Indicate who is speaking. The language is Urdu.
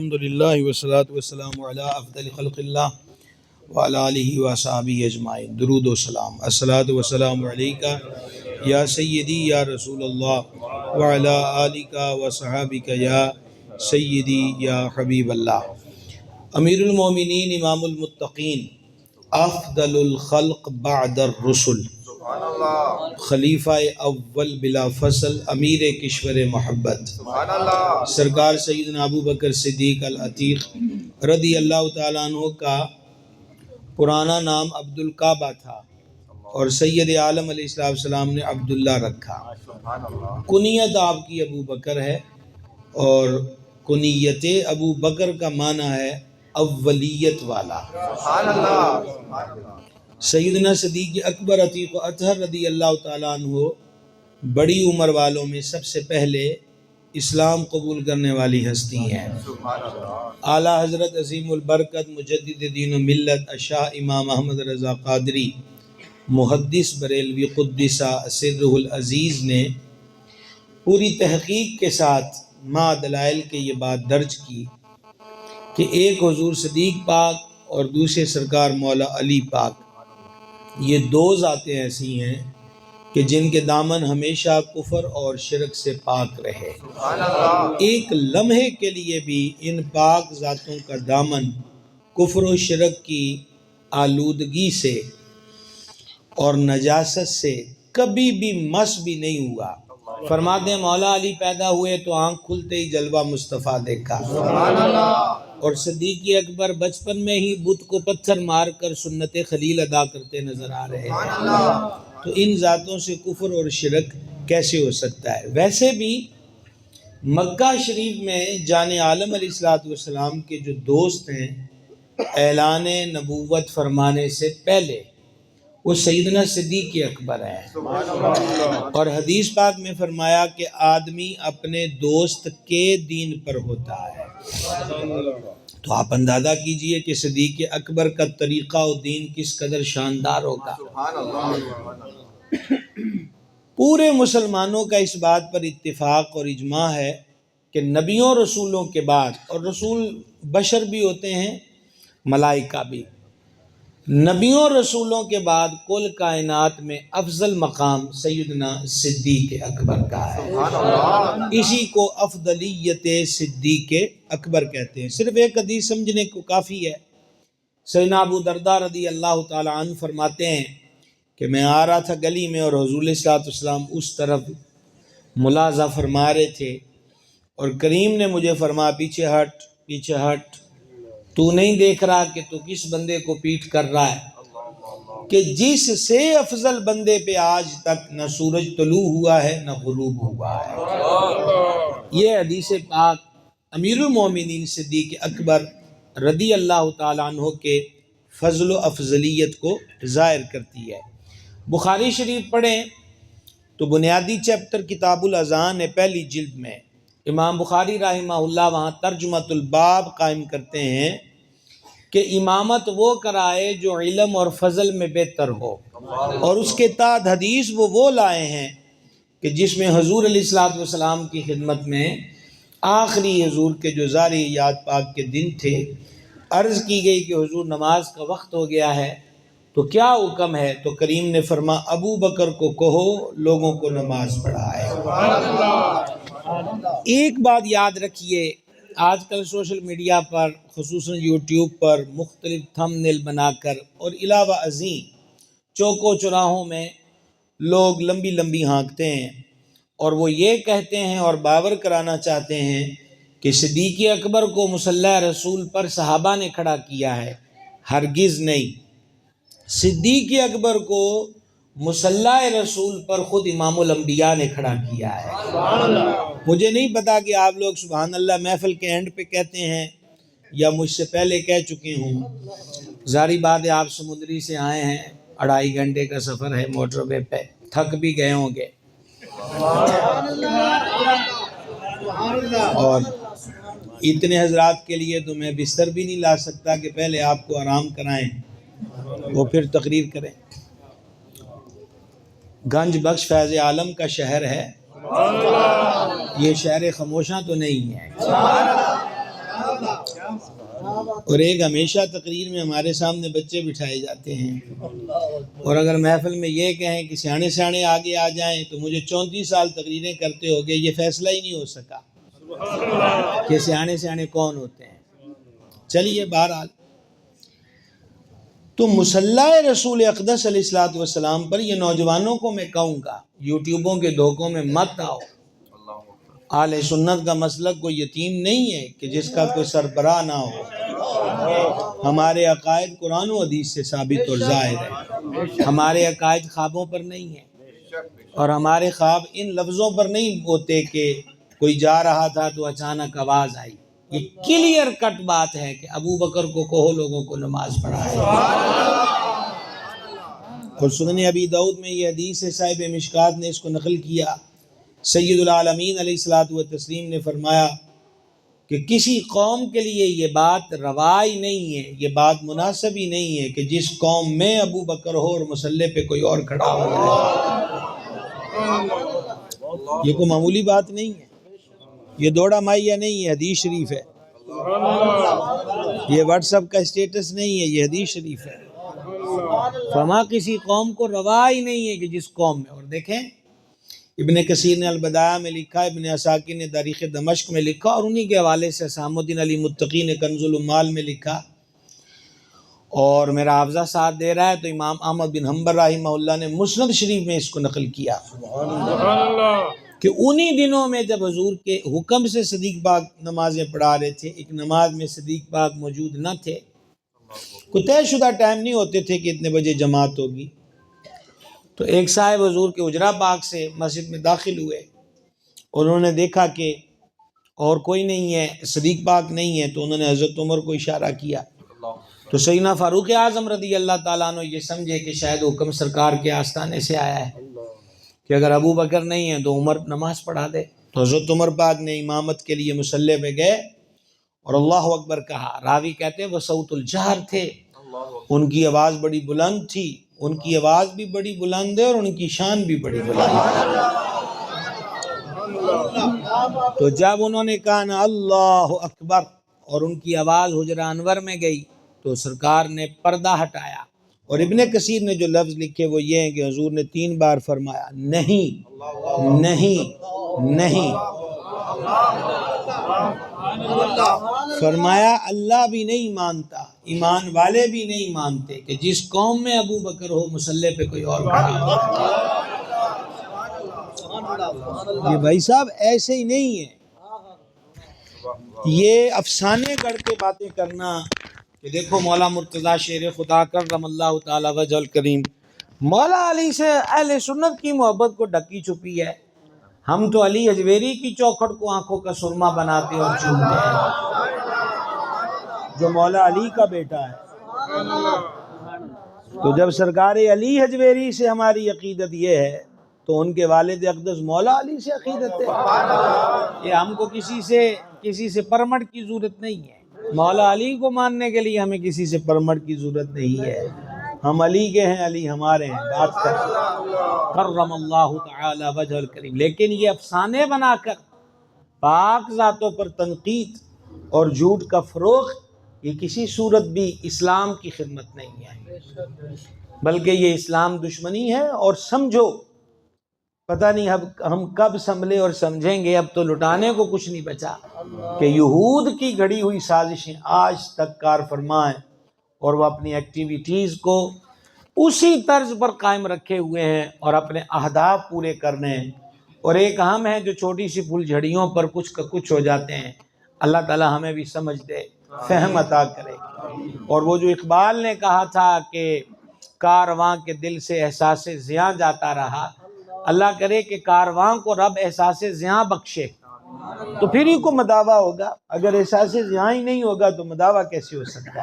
Speaker 1: الحمدللہ والصلاۃ والسلام علی افضل خلق اللہ وعلی آلہ وصحبہ اجمعین۔ درود و سلام، الصلاۃ والسلام علیکہ یا سیدی یا رسول اللہ وعلی آلہ وصحبہ یا سیدی یا حبیب اللہ۔ امیر المومنین، امام المتقین، افضل الخلق بعد الرسل، خلیفہ اول بلا فصل، امیر کشور محبت، سرکار سیدنا ابو بکر صدیق العتیق رضی اللہ تعالیٰ عنہ کا پرانا نام عبد الکعبہ تھا اور سید عالم علیہ السلام نے عبداللہ رکھا۔ کنیت آپ کی ابو بکر ہے اور کنیت ابو بکر کا معنی ہے اولیت والا۔ سیدنا صدیق اکبر عتیق و اطہر رضی اللہ تعالیٰ عنہ بڑی عمر والوں میں سب سے پہلے اسلام قبول کرنے والی ہستی ہیں۔ اعلیٰ حضرت عظیم البرکت مجدد دین و ملت شاہ امام احمد رضا قادری محدث بریلوی قدس سرہ العزیز نے پوری تحقیق کے ساتھ مع دلائل کے یہ بات درج کی کہ ایک حضور صدیق پاک اور دوسرے سرکار مولا علی پاک، یہ دو ذاتیں ایسی ہیں کہ جن کے دامن ہمیشہ کفر اور شرک سے پاک رہے۔ ایک لمحے کے لیے بھی ان پاک ذاتوں کا دامن کفر و شرک کی آلودگی سے اور نجاست سے کبھی بھی مس بھی نہیں ہوا۔ فرماتے ہیں مولا علی پیدا ہوئے تو آنکھ کھلتے ہی جلوہ مصطفیٰ دیکھا، اور صدیق اکبر بچپن میں ہی بت کو پتھر مار کر سنت خلیل ادا کرتے نظر آ رہے ہیں۔ تو ان ذاتوں سے کفر اور شرک کیسے ہو سکتا ہے؟ ویسے بھی مکہ شریف میں جان عالم علیہ السلام کے جو دوست ہیں اعلان نبوت فرمانے سے پہلے، وہ سیدنا صدیق اکبر ہیں، اور حدیث پاک میں فرمایا کہ آدمی اپنے دوست کے دین پر ہوتا ہے۔ تو آپ اندازہ کیجئے کہ صدیق اکبر کا طریقہ و دین کس قدر شاندار ہوگا۔ پورے مسلمانوں کا اس بات پر اتفاق اور اجماع ہے کہ نبیوں رسولوں کے بعد، اور رسول بشر بھی ہوتے ہیں ملائکہ بھی، نبیوں رسولوں کے بعد کل کائنات میں افضل مقام سیدنا صدیق اکبر کا ہے۔ اسی کو افضلیت صدیق اکبر کہتے ہیں۔ صرف ایک حدیث سمجھنے کو کافی ہے۔ سیدنا ابو درداء رضی اللہ تعالیٰ عنہ فرماتے ہیں کہ میں آ رہا تھا گلی میں اور حضور علیہ السلام اس طرف ملاحظہ فرما رہے تھے، اور کریم نے مجھے فرمایا پیچھے ہٹ، پیچھے ہٹ، تو نہیں دیکھ رہا کہ تو کس بندے کو پیٹ کر رہا ہے کہ جس سے افضل بندے پہ آج تک نہ سورج طلوع ہوا ہے نہ غروب ہوا ہے۔ یہ حدیث پاک امیر المومنین صدیق اکبر رضی اللہ تعالیٰ عنہ کے فضل و افضلیت کو ظاہر کرتی ہے۔ بخاری شریف پڑھیں تو بنیادی چیپٹر کتاب الاذان ہے، پہلی جلد میں امام بخاری رحمہ اللہ وہاں ترجمۃ الباب قائم کرتے ہیں کہ امامت وہ کرائے جو علم اور فضل میں بہتر ہو، اور اس کے تحت حدیث وہ لائے ہیں کہ جس میں حضور علیہ السلام کی خدمت میں آخری حضور کے جو ظاہری یاد پاک کے دن تھے، عرض کی گئی کہ حضور نماز کا وقت ہو گیا ہے تو کیا حکم ہے؟ تو کریم نے فرمایا ابو بکر کو کہو لوگوں کو نماز پڑھائے۔ ایک بات یاد رکھیے، آج کل سوشل میڈیا پر خصوصاً یوٹیوب پر مختلف تھم نیل بنا کر اور علاوہ ازیں چوکوں چوراہوں میں لوگ لمبی لمبی ہانکتے ہیں، اور وہ یہ کہتے ہیں اور باور کرانا چاہتے ہیں کہ صدیق اکبر کو مصلی رسول پر صحابہ نے کھڑا کیا ہے۔ ہرگز نہیں، صدیق اکبر کو مصلی رسول پر خود امام الانبیاء نے کھڑا کیا ہے۔ مجھے نہیں پتا کہ آپ لوگ سبحان اللہ محفل کے اینڈ پہ کہتے ہیں یا مجھ سے پہلے کہہ چکے ہوں۔ ظاہری بات ہے آپ سمندری سے آئے ہیں، 2.5 گھنٹے کا سفر ہے موٹر وے پہ، تھک بھی گئے ہوں گے، اور اتنے حضرات کے لیے تو میں بستر بھی نہیں لا سکتا کہ پہلے آپ کو آرام کرائیں وہ پھر تقریر کریں۔ گنج بخش فیض عالم کا شہر ہے، یہ شہر خاموشاں تو نہیں ہے۔ اور ایک ہمیشہ تقریر میں ہمارے سامنے بچے بٹھائے جاتے ہیں، اور اگر محفل میں یہ کہیں کہ سیانے سیانے آگے آ جائیں تو مجھے 34 سال تقریریں کرتے ہو گئے، یہ فیصلہ ہی نہیں ہو سکا کہ سیانے سیانے کون ہوتے ہیں۔ چلیے بہرحال، تو مصلی رسول اقدس علیہ الصلوۃ والسلام پر یہ نوجوانوں کو میں کہوں گا، یوٹیوبوں کے دھوکوں میں مت آؤ۔ اہل سنت کا مسلک کوئی یتیم نہیں ہے کہ جس کا کوئی سربراہ نہ ہو۔ ہمارے عقائد قرآن و حدیث سے ثابت اور ظاہر ہے، ہمارے عقائد خوابوں پر نہیں ہیں، اور ہمارے خواب ان لفظوں پر نہیں ہوتے کہ کوئی جا رہا تھا تو اچانک آواز آئی۔ یہ کلیئر کٹ بات ہے کہ ابو بکر کو کہو لوگوں کو نماز پڑھائے۔ اور سنن ابی داؤد میں یہ حدیث ہے، صاحب مشکات نے اس کو نقل کیا، سید العالمین علیہ الصلوۃ والتسلیم نے فرمایا کہ کسی قوم کے لیے یہ بات روا ہی نہیں ہے، یہ بات مناسب ہی نہیں ہے کہ جس قوم میں ابو بکر ہو اور مصلی پہ کوئی اور کھڑا ہو جائے۔ یہ کوئی معمولی بات نہیں ہے، یہ دوڑا مائیا نہیں ہے، حدیث شریف ہے، یہ واٹس ایپ کا اسٹیٹس نہیں ہے، یہ حدیث شریف ہے۔ فما کسی قوم کو روا ہی نہیں ہے کہ جس قوم میں، اور دیکھیں ابن کثیر نے البدایہ میں لکھا، ابن عساکر نے تاریخ دمشق میں لکھا، اور انہی کے حوالے سے حسام الدین علی متقی نے کنز العمال میں لکھا، اور میرا حافظہ ساتھ دے رہا ہے تو امام احمد بن حنبل رحمہ اللہ نے مسند شریف میں اس کو نقل کیا کہ انہی دنوں میں جب حضور کے حکم سے صدیق پاک نمازیں پڑھا رہے تھے، ایک نماز میں صدیق پاک موجود نہ تھے، کوئی طے شدہ ٹائم نہیں ہوتے تھے کہ اتنے بجے جماعت ہوگی، تو ایک صاحب حضور کے حجرہ پاک سے مسجد میں داخل ہوئے، اور انہوں نے دیکھا کہ اور کوئی نہیں ہے، صدیق پاک نہیں ہے، تو انہوں نے حضرت عمر کو اشارہ کیا، تو سیدنا فاروق اعظم رضی اللہ تعالیٰ عنہ یہ سمجھے کہ شاید حکم سرکار کے آستانے سے آیا ہے کہ اگر ابو بکر نہیں ہے تو عمر نماز پڑھا دے، تو حضرت عمر پاک نے امامت کے لیے مصلی پہ گئے اور اللہ اکبر کہا۔ راوی کہتے ہیں وہ صوت الجہر تھے، ان کی آواز بڑی بلند تھی، ان کی آواز بھی بڑی بلند ہے اور ان کی شان بھی بڑی بلند ہے۔ تو جب انہوں نے کہا نا اللہ اکبر اور ان کی آواز حجرہ انور میں گئی تو سرکار نے پردہ ہٹایا، اور ابن کثیر نے جو لفظ لکھے وہ یہ ہیں کہ حضور نے 3 بار فرمایا نہیں نہیں نہیں، فرمایا اللہ بھی نہیں مانتا، ایمان والے بھی نہیں مانتے کہ جس قوم میں ابو بکر ہو مصلی پہ کوئی اور کھڑا ہو۔ یہ بھائی صاحب ایسے ہی نہیں ہے، یہ افسانے گڑھ کے باتیں کرنا کہ دیکھو مولا مرتضیٰ شیر خدا کرم اللہ تعالی وجہ الکریم، مولا علی سے اہل سنت کی محبت کو ڈکی چھپی ہے، ہم تو علی اجویری کی چوکھٹ کو آنکھوں کا سرما بناتے اور چومتے ہیں، جو مولا علی کا بیٹا ہے۔ تو جب سرکار علی اجویری سے ہماری عقیدت یہ ہے تو ان کے والد اقدس مولا علی سے عقیدت ہے، یہ ہم کو کسی سے پرمٹ کی ضرورت نہیں ہے، مولا علی کو ماننے کے لیے ہمیں کسی سے پرمٹ کی ضرورت نہیں ہے، ہم علی کے ہیں، علی ہمارے ہیں، بات کر کرم اللہ تعالی وجہ الکریم۔ لیکن یہ افسانے بنا کر پاک ذاتوں پر تنقید اور جھوٹ کا فروغ، یہ کسی صورت بھی اسلام کی خدمت نہیں ہے، بلکہ یہ اسلام دشمنی ہے۔ اور سمجھو، پتہ نہیں ہم کب سنبھلے اور سمجھیں گے، اب تو لٹانے کو کچھ نہیں بچا کہ یہود کی گھڑی ہوئی سازشیں آج تک کار فرما ہیں، اور وہ اپنی ایکٹیویٹیز کو اسی طرز پر قائم رکھے ہوئے ہیں اور اپنے اہداف پورے کرنے ہیں، اور ایک ہم ہیں جو چھوٹی سی پھول جھڑیوں پر کچھ کا کچھ ہو جاتے ہیں۔ اللہ تعالی ہمیں بھی سمجھ دے، فہم عطا کرے۔ اور وہ جو اقبال نے کہا تھا کہ کارواں کے دل سے احساس زیاں جاتا رہا، اللہ کرے کہ کارواں کو رب احساس زیاں بخشے، تو پھر ہی کو مداوع ہوگا، اگر احساس زیاں ہی نہیں ہوگا تو مداوع کیسے ہو سکتا ہے؟